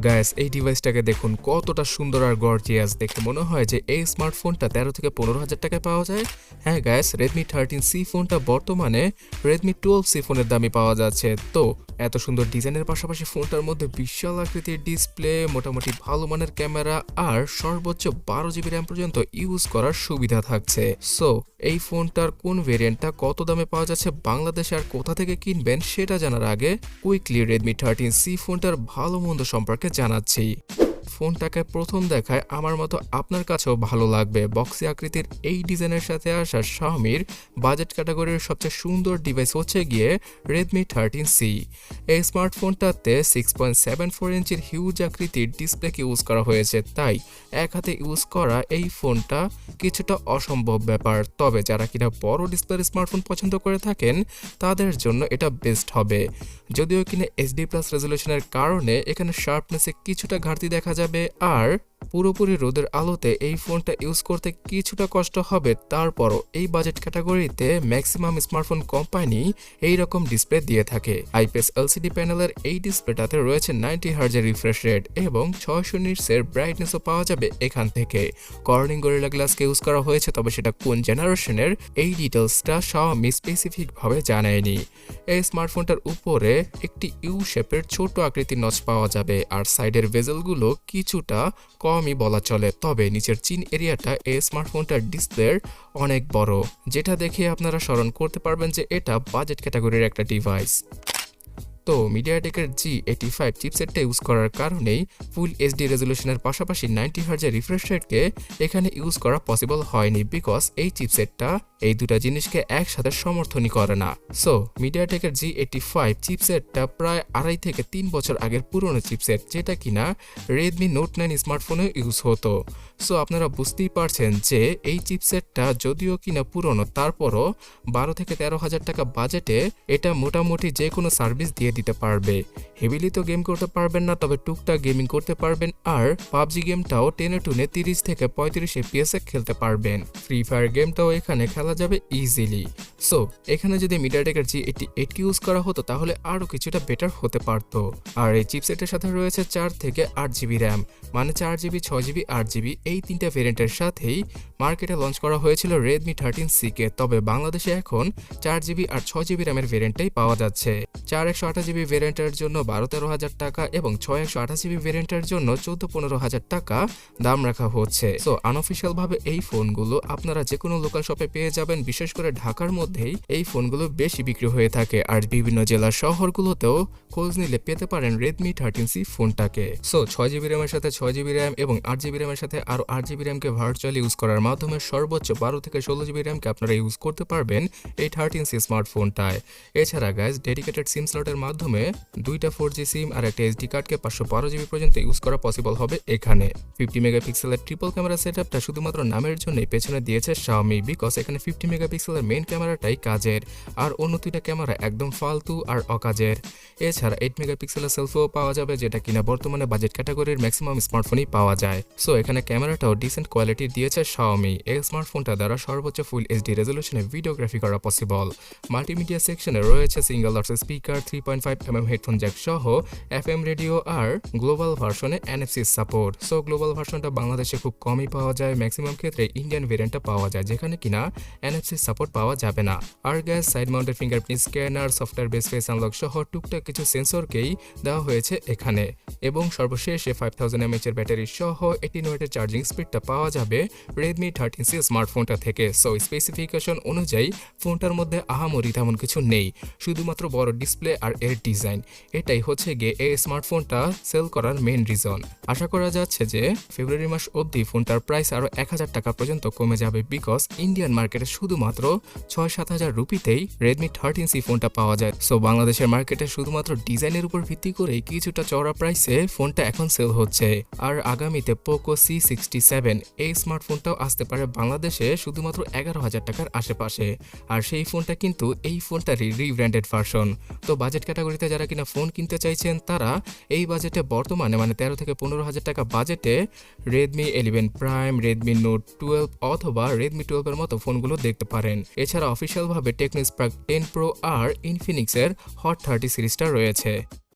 Guys, এই ডিভাইসটাকে দেখুন কতটা সুন্দর আর গর্জিয়াস। দেখে মনে হয় যে এই স্মার্টফোনটা 13 থেকে 15,000 টাকায় পাওয়া যায়। হ্যাঁ গাইস, Redmi 13C ফোনটা বর্তমানে Redmi 12C ফোনের দামে পাওয়া যাচ্ছে। তো এত সুন্দর ডিজাইনের পাশাপাশি ফোনটার মধ্যে বিশাল আকৃতির ডিসপ্লে, মোটামুটি ভালো মানের ক্যামেরা আর সর্বোচ্চ 12GB র্যাম পর্যন্ত ইউজ করার সুবিধা থাকছে। সো এই ফোনটার কোন ভেরিয়েন্টটা কত দামে পাওয়া যাচ্ছে বাংলাদেশে আর কোথা থেকে কিনবেন সেটা জানার আগে কুইকলি Redmi 13C ফোনটার ভালো মন্দ সম্পর্কে জানাচ্ছি। ফোনটাকে প্রথম দেখায় আমার মতো আপনার কাছেও ভালো লাগবে। বক্সি আকৃতির এই ডিজাইনের সাথে আসা Xiaomiর বাজেট ক্যাটাগরির সবচেয়ে সুন্দর ডিভাইস হচ্ছে গিয়ে Redmi 13C। এই স্মার্টফোনটাতে 6.74 ইঞ্চির হিউজ আকৃতির ডিসপ্লেকে ইউজ করা হয়েছে, তাই এক হাতে ইউজ করা এই ফোনটা কিছুটা অসম্ভব ব্যাপার। তবে যারা কিনা বড় ডিসপ্লের স্মার্টফোন পছন্দ করে থাকেন তাদের জন্য এটা বেস্ট হবে। যদিও কিনা HD+ রেজলিউশনের কারণে এখানে শার্পনেসে কিছুটা ঘাটতি দেখা যাবে আর পুরোপুরি রোদের আলোতে এই ফোনটা ইউজ করতে কিছুটা কষ্ট হবে। তারপরও এই বাজেট ক্যাটাগরিতে ম্যাক্সিমাম স্মার্টফোন কোম্পানি এই রকম ডিসপ্লে দিয়ে থাকে। IPS LCD প্যানেলের এই ডিসপ্লেটাতে রয়েছে 90 হার্জের রিফ্রেশ রেট এবং 600 নিটসের ব্রাইটনেসও পাওয়া যাবে এখান থেকে। কর্নিং গরিলা গ্লাসকে ইউজ করা হয়েছে, তবে সেটা কোন জেনারেশনের এই ডিটেলসটা Xiaomi স্পেসিফিকভাবে জানায়নি। এই স্মার্টফোনটার উপরে একটি ইউ শেপের ছোট আকৃতির নচ পাওয়া যাবে আর সাইডের বেজেলগুলো কিছুটা কমই বলা চলে। তবে নিচের চিন এরিয়াটা এই স্মার্টফোনটার ডিসপ্লের অনেক বড়, যেটা দেখে আপনারা স্মরণ করতে পারবেন যে এটা বাজেট ক্যাটাগরির একটা ডিভাইস। তো মিডিয়াটেকের G85 চিপসেটটা ইউজ করার কারণেই ফুল HD রেজলিউশনের পাশাপাশি 90 হার্জের রিফ্রেশ রেটকে এখানে ইউজ করা পসিবল হয়নি, বিকজ এই চিপসেটটা এই দুটা জিনিসকে একসাথে সমর্থনই করে না। সো মিডিয়াটেকের G85 চিপসেটটা প্রায় 2.5 থেকে 3 বছর আগের পুরনো চিপসেট, যেটা কিনা Redmi Note 9 স্মার্টফোনে ইউজ হতো। সো আপনারা বুঝতেই পারছেন যে এই চিপসেটটা যদিও কিনা পুরনো, তারপরও 12 থেকে 13,000 টাকা বাজেটে এটা মোটামুটি যে কোনো সার্ভিস দিয়ে দিতে পারবে। হেভিলি তো গেম করতে পারবেন না, তবে টুকটাক গেমিং করতে পারবেন আর PUBG গেমটাও টেনে টুনে 30 থেকে 35 FPS এ খেলতে পারবেন। ফ্রি ফায়ার গেমটাও এখানে খেলা যাবে ইজিলি। সো এখানে যদি মিডিয়াটেকের G88 ইউজ করা হতো তাহলে আরও কিছুটা বেটার হতে পারতো। আর এই চিপসেটের সাথে রয়েছে 4 থেকে 8GB র্যাম, মানে 4GB 6GB 8GB এই তিনটা ভেরিয়েন্টের সাথেই মার্কেটে লঞ্চ করা হয়েছিল Redmi 13C কে। তবে বাংলাদেশে এখন 4GB আর 6GB র্যামের ভেরিয়েন্টটাই পাওয়া যাচ্ছে। 4/128GB ভেরিয়েন্টের জন্য 12-13 হাজার টাকা এবং 6/128GB ভেরিয়েন্টের জন্য 14-15 হাজার টাকা দাম রাখা হচ্ছে। সো আনঅফিশিয়াল ভাবে এই ফোনগুলো আপনারা যে কোনো লোকাল শপে পেয়ে যাবেন। বিশেষ করে ঢাকার মধ্যেই এই ফোনগুলো বেশি বিক্রি হয়ে থাকে আর বিভিন্ন জেলা শহরগুলোতেও খোঁজ নিলে পেতে পারেন Redmi 13C ফোনটাকে। সো 6GB র্যামের সাথে 6GB র্যাম এবং 8GB র্যামের সাথে আরও 8GB র্যামকে ভার্চুয়ালি ইউজ করার মাধ্যমে সর্বোচ্চ 12 থেকে 16GB র্যামকে আপনারা ইউজ করতে পারবেন এই 13C স্মার্টফোনটায়। এছাড়া গাইজ, ডেডিকেটেড সিম স্লটের মাধ্যমে 2টা 4G সিম আর একটা SD কার্ডকে 512GB পর্যন্ত ইউজ করা পসিবল হবে এখানে। 50 মেগাপিক্সেলের ট্রিপল ক্যামেরা সেটআপটা শুধুমাত্র নামের জন্যই পেছনে দিয়েছে Xiaomi, বিকজ এখানে 50 মেগাপিক্সেলের মেইন ক্যামেরাটাই কাজের আর অন্য 2টা ক্যামেরা একদম ফালতু আর অকাজের। এছাড়া 8 মেগাপিক্সেলের সেলফিও পাওয়া যাবে, যেটা কিনা বর্তমানে বাজেট ক্যাটাগরির ম্যাক্সিমাম স্মার্টফোনই পাওয়া যায়। সো এখানে ক্যামেরাটাও ডিসেন্ট কোয়ালিটির দিয়েছে Xiaomi। এই স্মার্টফোনটা দ্বারা সর্বোচ্চ ফুল HD রেজলিউশনে ভিডিওগ্রাফি করা পসিবল। মাল্টিমিডিয়া সেকশনে রয়েছে single dot speaker, 3.5mm headphone jack সহ FM রেডিও আর গ্লোবাল ভার্সনে NFC সাপোর্ট। সো গ্লোবাল ভার্সনটা বাংলাদেশে খুব কমই পাওয়া যায়, ম্যাক্সিমাম ক্ষেত্রে ইন্ডিয়ান ভেরিয়েন্টটা পাওয়া যায় যেখানে কিনা NFC সাপোর্ট পাওয়া যাবে না। আর gas, side mounted fingerprint scanner, software base face unlock সহ টুকটাক কিছু সেন্সরকেই দেওয়া হয়েছে এখানে। এবং সর্বশেষে 5000 mAh এর ব্যাটারি সহ 18 ওয়াটের চার্জিং স্পিডটা পাওয়া যাবে Redmi 13C স্মার্টফোনটা থেকে। সো স্পেসিফিকেশন অনুযায়ী ফোনটার মধ্যে আহামরি তেমন কিছু নেই, শুধুমাত্র বড় ডিসপ্লে আর এর ডিজাইন। এটাই হচ্ছে গিয়ে এই স্মার্টফোনটা সেল করার মেইন রিজন। আশা করা যাচ্ছে যে ফেব্রুয়ারি মাস অবধি ফোনটার প্রাইস আরও 1000 টাকা পর্যন্ত কমে যাবে, বিকজ ইন্ডিয়ান মার্কেটে শুধুমাত্র 6-7 হাজার রুপিতেই Redmi 13C ফোনটা পাওয়া যায়। সো বাংলাদেশের মার্কেটে শুধুমাত্র ডিজাইনের উপর ভিত্তি করেই কিছুটা চড়া প্রাইসে ফোনটা এখন সেল হচ্ছে। আর আগামীতে পোকো C67 এই স্মার্টফোনটাও আসতে পারে বাংলাদেশে শুধুমাত্র 11,000 টাকার আশেপাশে। আর সেই ফোনটা কিন্তু এই ফোনটারই রিব্র্যান্ডেড ভার্সন। তো বাজেট ক্যাটাগরিতে যারা কিনা ফোন কিনতে চাইছেন তারা এই বাজেটে বর্তমানে মানে 13 থেকে 15,000 টাকা বাজেটে Redmi 11 Prime, Redmi Note 12 অথবা Redmi 12 এর মতো ফোনগুলো দেখতে পারেন। এছাড়া অফিসিয়ালভাবে টেকনো স্পার্ক 10 Pro আর ইনফিনিক্সের হট 30 সিরিজটা রয়েছে।